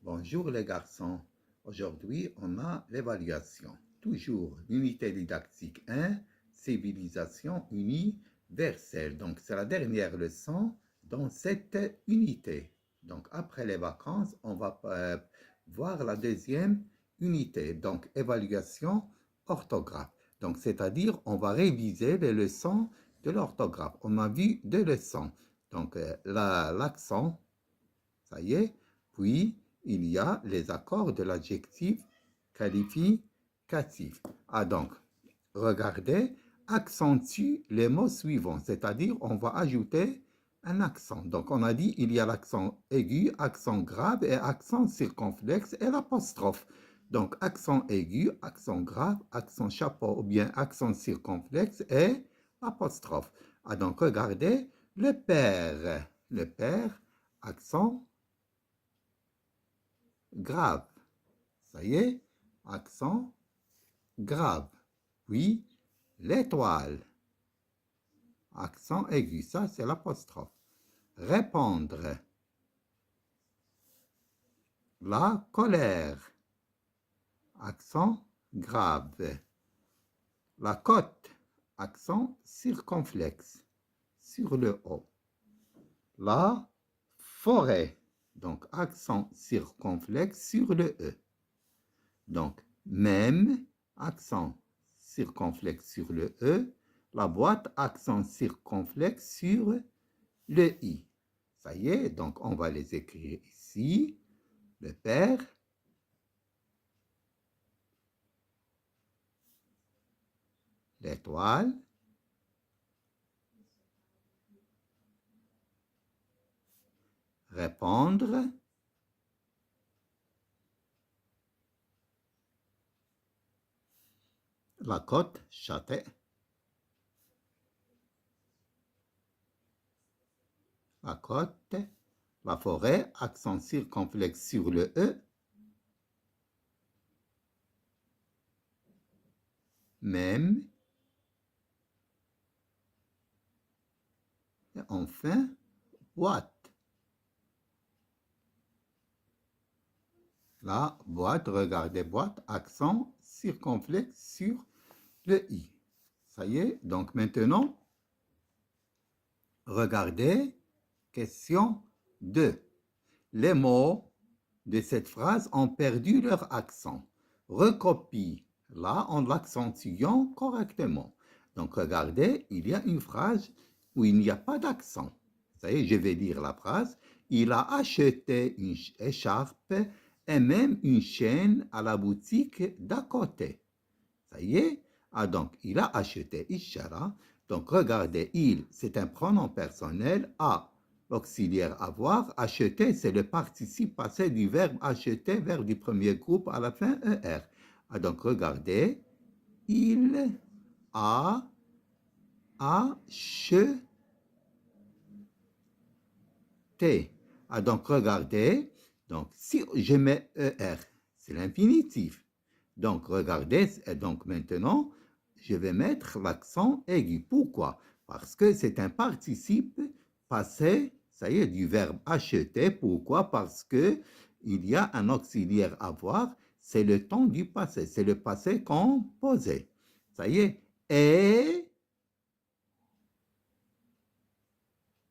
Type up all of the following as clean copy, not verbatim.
Bonjour les garçons, aujourd'hui on a l'évaluation. Toujours l'unité didactique 1, civilisation universelle. Donc c'est la dernière leçon dans cette unité. Donc après les vacances, on va voir la deuxième unité. Donc évaluation orthographe. Donc c'est-à-dire on va réviser les leçons de l'orthographe. On a vu 2 leçons. Donc l'accent, ça y est, puis il y a les accords de l'adjectif qualificatif. Donc, regardez, accentue les mots suivants, c'est-à-dire on va ajouter un accent. Donc, on a dit il y a l'accent aigu, accent grave et accent circonflexe et l'apostrophe. Donc, accent aigu, accent grave, accent chapeau ou bien accent circonflexe et apostrophe. Donc, regardez, le père, accent grave. Ça y est, accent grave. Puis, l'étoile, accent aigu, ça c'est l'apostrophe. Répondre, la colère, accent grave. La côte, accent circonflexe, sur le haut. La forêt, donc accent circonflexe sur le E. Donc, même, accent circonflexe sur le E, la boîte, accent circonflexe sur le I. Ça y est, donc on va les écrire ici. Le père, l'étoile, répondre, la côte, châtain, la côte, la forêt, accent circonflexe sur le E, même, et enfin, boîte. La boîte, regardez, boîte, accent circonflexe sur le I. Ça y est, donc maintenant, regardez, question 2. Les mots de cette phrase ont perdu leur accent. Recopie là en l'accentuant correctement. Donc regardez, il y a une phrase où il n'y a pas d'accent. Ça y est, je vais lire la phrase. Il a acheté une écharpe et même une chaîne à la boutique d'à côté. Ça y est, donc il a acheté ishara. Donc regardez, il, c'est un pronom personnel. A, l'auxiliaire avoir. Acheter, c'est le participe passé du verbe acheter, verbe du premier groupe à la fin ER. Donc regardez, il a acheté. Donc regardez, donc si je mets ER, c'est l'infinitif. Donc regardez, donc maintenant, je vais mettre l'accent aigu. Pourquoi? Parce que c'est un participe passé, ça y est, du verbe acheter. Pourquoi? Parce que il y a un auxiliaire avoir, c'est le temps du passé, c'est le passé composé. Ça y est, et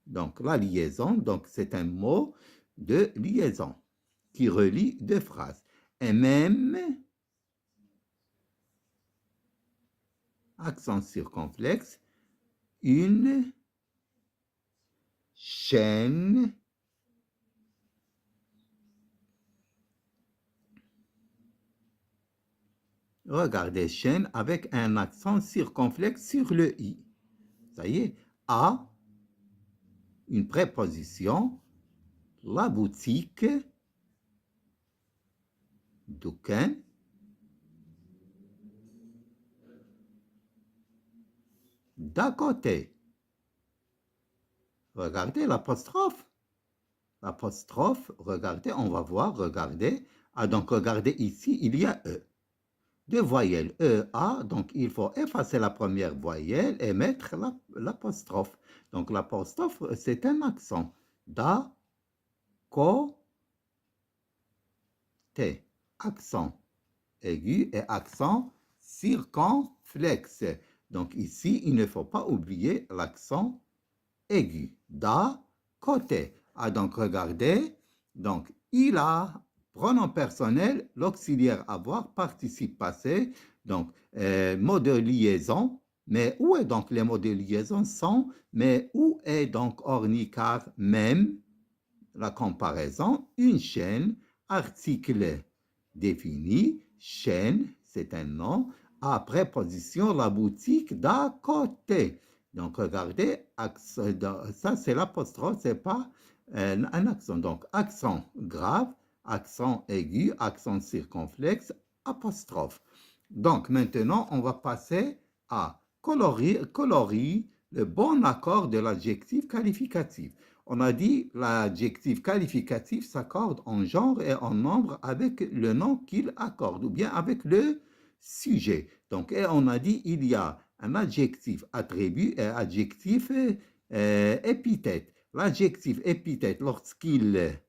donc la liaison, donc c'est un mot de liaison qui relie deux phrases. Et même, accent circonflexe, une chaîne regardez, chaîne avec un accent circonflexe sur le i. Ça y est, a, une préposition, la boutique, dukkan, d'à côté. Regardez l'apostrophe. L'apostrophe, regardez, on va voir, regardez. Donc regardez ici, il y a E. Deux voyelles, E, A, donc il faut effacer la première voyelle et mettre l'apostrophe. Donc l'apostrophe, c'est un accent. Da, ko, T. Accent aigu et accent circonflexe. Donc ici, il ne faut pas oublier l'accent aigu. Da, côté. Ah, donc regardez, donc il a, pronom personnel, l'auxiliaire avoir, participe passé, donc mot de liaison. Mais où est donc les mots de liaison sont, mais où est donc ornicar même, la comparaison, une chaîne, article défini, chaîne, c'est un nom, à préposition, la boutique d'à côté. Donc, regardez, ça c'est l'apostrophe, c'est pas un accent. Donc, accent grave, accent aigu, accent circonflexe, apostrophe. Donc, maintenant, on va passer à coloris le bon accord de l'adjectif qualificatif. On a dit l'adjectif qualificatif s'accorde en genre et en nombre avec le nom qu'il accorde ou bien avec le sujet. Donc, et on a dit il y a un adjectif attribut et adjectif épithète. L'adjectif épithète, lorsqu'il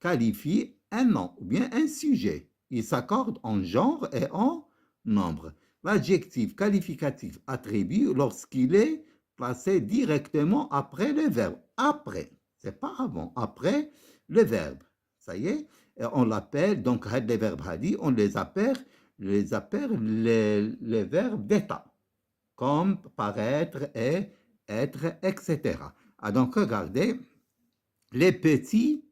qualifie un nom ou bien un sujet, il s'accorde en genre et en nombre. L'adjectif qualificatif attribut lorsqu'il est placé directement après le verbe. Après, c'est pas avant, après le verbe. Ça y est, et on l'appelle, donc les verbes hadi, on les appelle les verbes d'état, comme paraître et être, etc. Ah, donc regardez, les petits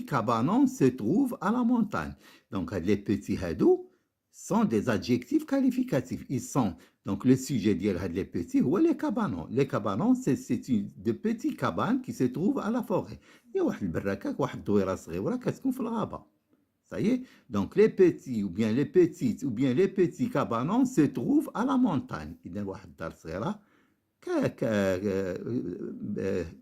cabanons se trouvent à la montagne. Donc, les petits hadou sont des adjectifs qualificatifs. Ils sont, donc le sujet dit les petits, ou les cabanons. Les cabanons, c'est de petits cabanes qui se trouvent à la forêt. Il y a واحد البركة, واحد الدويرة صغيرة كتكون في الغابة. Ça y est, donc les petits ou bien les petites ou bien les petits cabanons se trouvent à la montagne. إذا واحد الدار صغيرة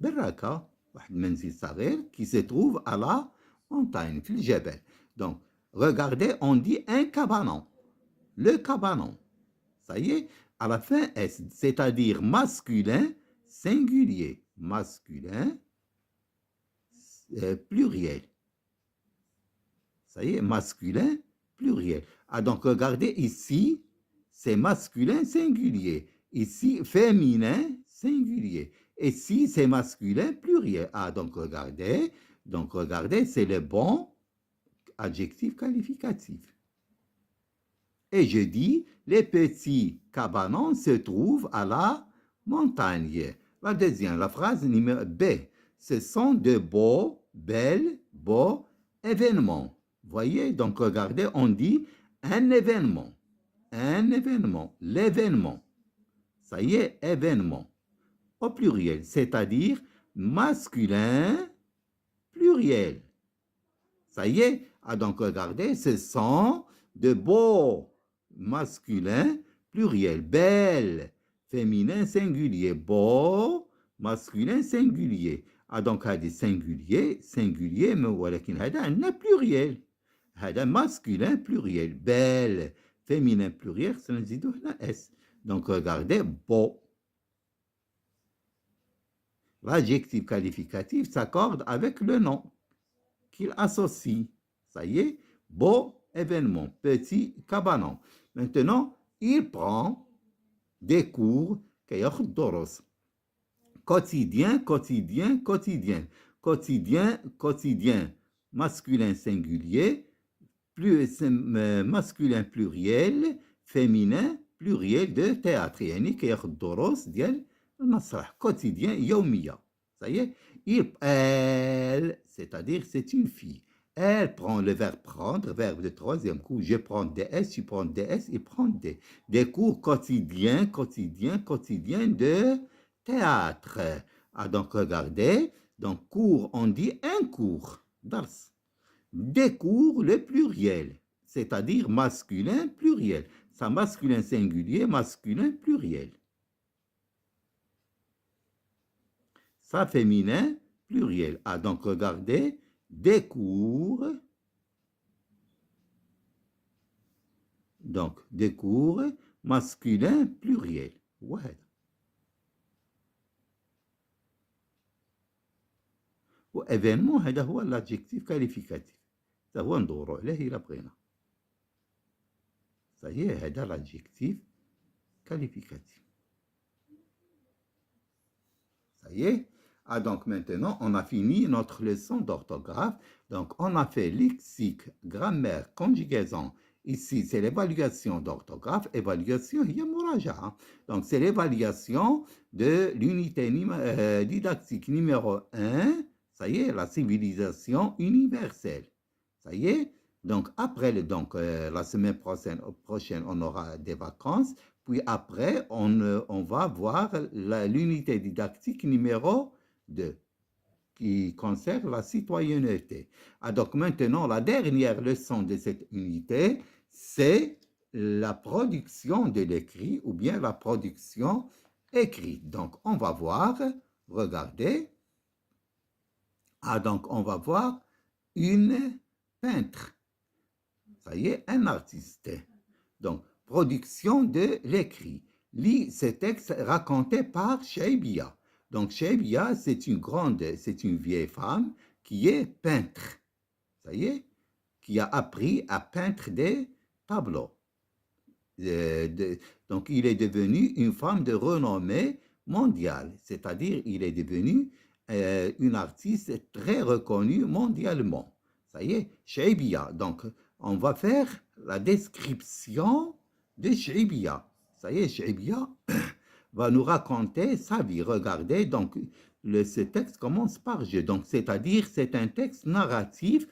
براكة, واحد المنزل صغير qui se trouve à la montagne, في الجبل. Donc, regardez, on dit un cabanon. Le cabanon. Ça y est, à la fin S, c'est-à-dire masculin singulier. Masculin pluriel. Ça y est, masculin pluriel. Ah, donc regardez ici, c'est masculin singulier. Ici, féminin singulier. Et ici, c'est masculin pluriel. Ah, donc regardez, c'est le bon adjectif qualificatif. Et je dis, les petits cabanons se trouvent à la montagne. La deuxième, la phrase numéro B. Ce sont de beaux événements. Voyez, donc regardez, on dit un événement, l'événement. Ça y est, événement. Au pluriel, c'est-à-dire masculin pluriel. Ça y est, ah, donc regardez, ce sont de beaux masculin pluriel, belle féminin singulier, beau masculin singulier. Ah, donc هذا singulier mais ولكن هذا عندنا pluriel. هذا masculin pluriel, belle féminin pluriel, سنزيدو هنا s. Donc regardez, beau. L'adjectif qualificatif s'accorde avec le nom qu'il associe. Ça y est, beau événement, petit cabanon. Maintenant, il prend des cours quotidien, masculin singulier, masculin pluriel, féminin pluriel de théâtre. يعني كياخذ دروس ديال المسرح quotidien يومية. Ça y est, elle, c'est-à-dire c'est une fille. Elle prend le verbe prendre, verbe de troisième coup. Je prends des S, tu prends des S, il prend des cours quotidiens de théâtre. Ah, donc regardez, donc cours, on dit un cours, dars. Des cours, le pluriel, c'est-à-dire masculin pluriel. Ça, masculin singulier, masculin pluriel. Ça, féminin pluriel. Ah, donc regardez, des cours, donc des cours masculin pluriel. Ouais. Événement, هذا هو l'adjectif qualificatif. Ça هو ندورو عليه إلا بغينا. Ça y est, هذا l'adjectif qualificatif. Ça y est. Ah, donc maintenant, on a fini notre leçon d'orthographe. Donc, on a fait lexique, grammaire, conjugaison. Ici, c'est l'évaluation d'orthographe. Évaluation, il y a muraja'a. Donc, c'est l'évaluation de l'unité didactique numéro 1. Ça y est, la civilisation universelle. Ça y est. Donc, après, la semaine prochaine, on aura des vacances. Puis après, on va voir l'unité didactique numéro 2 qui concerne la citoyenneté. Ah, donc maintenant, la dernière leçon de cette unité, c'est la production de l'écrit ou bien la production écrite. Donc, on va voir, regardez. Ah, donc on va voir une peintre. Ça y est, un artiste. Donc, production de l'écrit. Lis ce texte raconté par Cheibia. Donc, Cheibia, c'est une vieille femme qui est peintre. Ça y est, qui a appris à peindre des tableaux. Donc, il est devenu une femme de renommée mondiale, c'est-à-dire il est devenu une artiste très reconnue mondialement. Ça y est, Cheibia. Donc, on va faire la description de Cheibia. Ça y est, Cheibia va nous raconter sa vie. Regardez, donc, ce texte commence par je. Donc, c'est-à-dire, c'est un texte narratif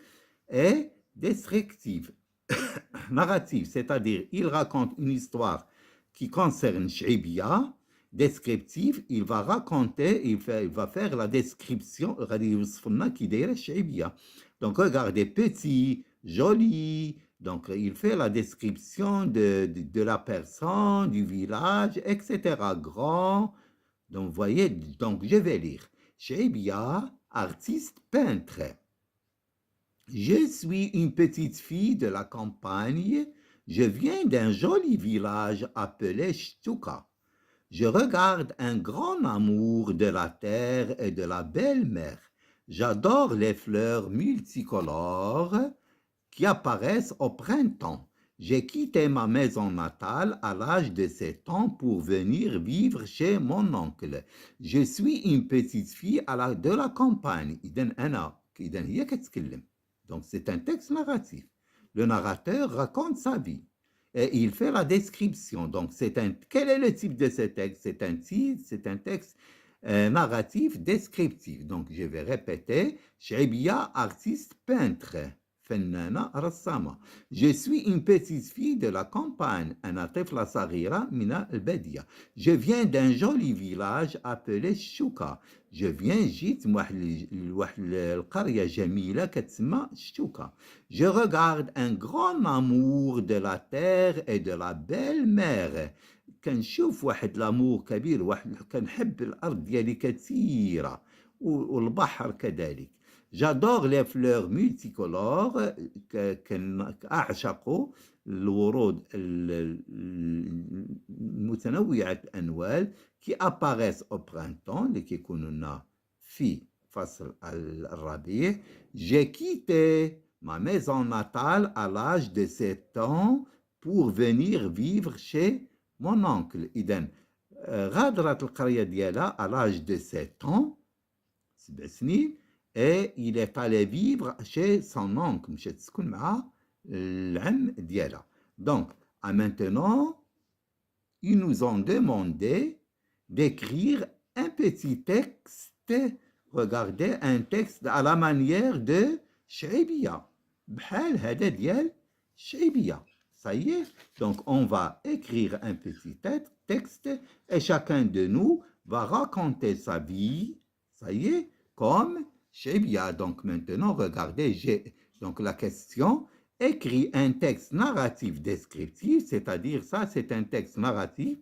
et descriptif. Narratif, c'est-à-dire, il raconte une histoire qui concerne Cheibia. Descriptif, il va raconter, il va faire la description qui dirait Cheibia. Donc, regardez, petit, joli. Donc, il fait la description de la personne, du village, etc. Grand. Donc, vous voyez, donc je vais lire. Cheibia, artiste peintre. Je suis une petite fille de la campagne. Je viens d'un joli village appelé Shtuka. Je regarde un grand amour de la terre et de la belle mer. J'adore les fleurs multicolores qui apparaissent au printemps. J'ai quitté ma maison natale à l'âge de 7 ans pour venir vivre chez mon oncle. Je suis une petite fille de la campagne. Donc c'est un texte narratif. Le narrateur raconte sa vie et il fait la description. Donc quel est le type de ce texte? C'est un texte narratif descriptif. Donc je vais répéter. Cheibia, artiste peintre. فنانة رسامة. Je suis une petite fille de la campagne. أنا طفلة صغيرة من البادية. Je viens d'un joli village appelé شتوكا. جيت من واحد القرية جميلة كتسمى شتوكا. Je regarde un grand amour de la terre et de la belle mer. كنشوف واحد لامور كبير، كنحب الأرض ديالي كثيرة والبحر كذلك. J'adore les fleurs multicolores. أعشق الورود المتنوعة الألوان qui apparaissent au printemps اللي كيكونوا لنا في فصل الربيع. J'ai quitté ma maison natale à l'âge de 7 ans pour venir vivre chez mon oncle. إذن غادرت القرية ديالها à l'âge de 7 ans 7 سنين et il est allé vivre chez son oncle. مشات تسكن مع العم ديالها. Donc, à maintenant, ils nous ont demandé d'écrire un petit texte. Regardez, un texte à la manière de Cheibia. بحال هذا ديال Cheibia. Ça y est. Donc, on va écrire un petit texte et chacun de nous va raconter sa vie. Ça y est, comme Cheibia. Donc maintenant, regardez, donc la question, écrit un texte narratif descriptif, c'est-à-dire ça, c'est un texte narratif.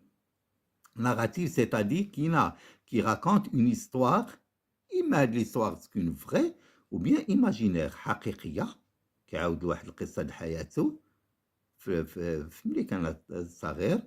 Narratif, c'est-à-dire qui raconte une histoire, إما l'histoire تكون vraie ou bien imaginaire حقيقية كيعاود واحد القصة د حياته في ملي كان صغير،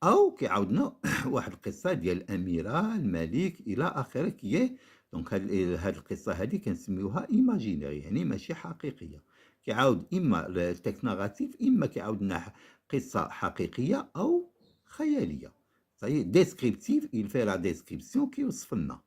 أو كيعاودنا واحد القصة ديال الأميرة الملك إلى آخره. دونك هاد القصة هادي كنسميوها ايماجينيري، يعني ماشي حقيقية. كيعاود إما التكست ناراتيف، إما كيعاود لنا قصة حقيقية أو خيالية. صايي ديسكريبتيف، il fait la description كيوصف لنا.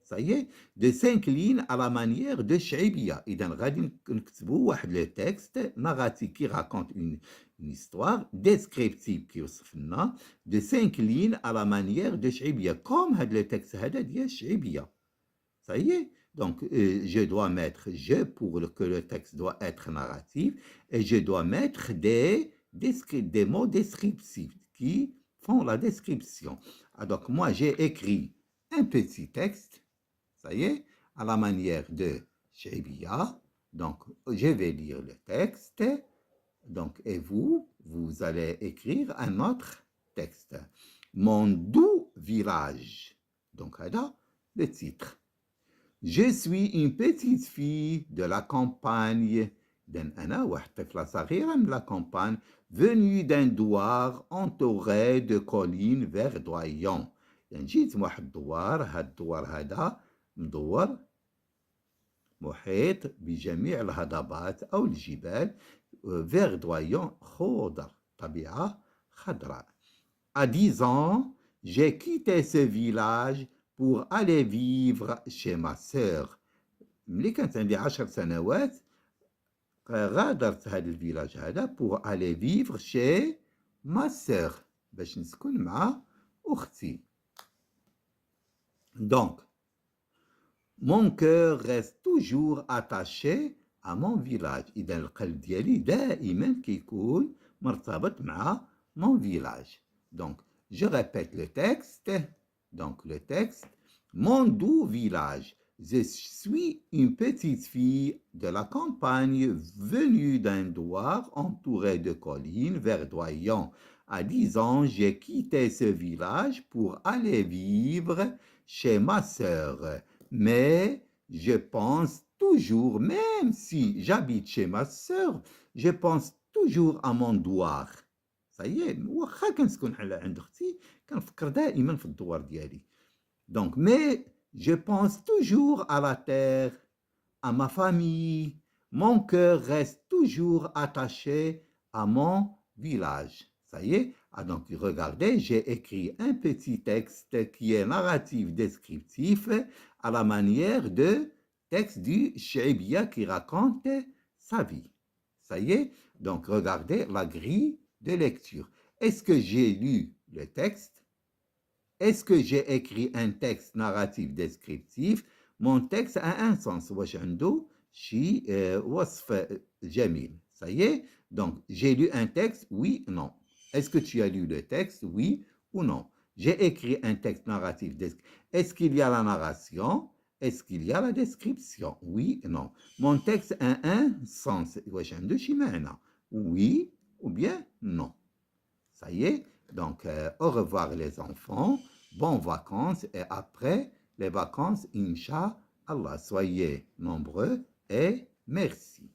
صايي de 5 lignes à la manière de شعيبية. إذا غادي نكتبوا واحد لو تكست ناراتيف كي راكونت une histoire descriptive كيوصف لنا de 5 lignes à la manière de شعيبية، كوم هاد لو تكست هذا ديال شعيبية. Ça y est, donc je dois mettre je pour que le texte doit être narratif, et je dois mettre des mots descriptifs qui font la description. Ah, donc moi j'ai écrit un petit texte, ça y est, à la manière de Chebia. Donc je vais lire le texte, donc et vous allez écrire un autre texte. Mon doux village. Donc là, le titre. Je suis une petite fille de la campagne. أنا واحد طفلة صغيرة من la campagne, venue d'un douar entouré de collines verdoyantes. يعني جيت من واحد الدوار، هاد الدوار هذا مدور محيط بجميع الهضبات أو الجبال، verdoyant خضر، طبيعة خضراء. À 10 ans, j'ai quitté ce village pour aller vivre chez ma sœur. ملي كانت عندي 10 سنوات غادرت هذا الفيلاج هذا pour aller vivre chez ma sœur، باش نسكن مع أختي. Donc, mon cœur reste toujours attaché à mon village. إذا القلب ديالي دائما كيكون مرتبط مع mon village. Donc, je répète le texte. Donc, le texte. Mon doux village. Je suis une petite fille de la campagne venue d'un douar entouré de collines verdoyantes. À 10 ans, j'ai quitté ce village pour aller vivre chez ma sœur. Mais je pense toujours, même si j'habite chez ma sœur, je pense toujours à mon douar. Ça y est, واخا كنسكن عند اختي كنفكر دائما في الدوار ديالي. Donc, mais je pense toujours à la terre, à ma famille. Mon cœur reste toujours attaché à mon village. Ça y est. Ah, donc, regardez, j'ai écrit un petit texte qui est narratif descriptif à la manière de texte du Chebia qui raconte sa vie. Ça y est. Donc, regardez la grille de lecture. Est-ce que j'ai lu le texte? Est-ce que j'ai écrit un texte narratif descriptif? Mon texte a un sens. واش عنده شي وصف جميل. Ça y est. Donc, j'ai lu un texte? Oui, non. Est-ce que tu as lu le texte? Oui ou non. J'ai écrit un texte narratif. Est-ce qu'il y a la narration? Est-ce qu'il y a la description? Oui, non. Mon texte a un sens. واش عنده شي معنى? Oui ou bien non. Ça y est. Donc, au revoir les enfants, bonnes vacances, et après les vacances, Inch'Allah, soyez nombreux et merci.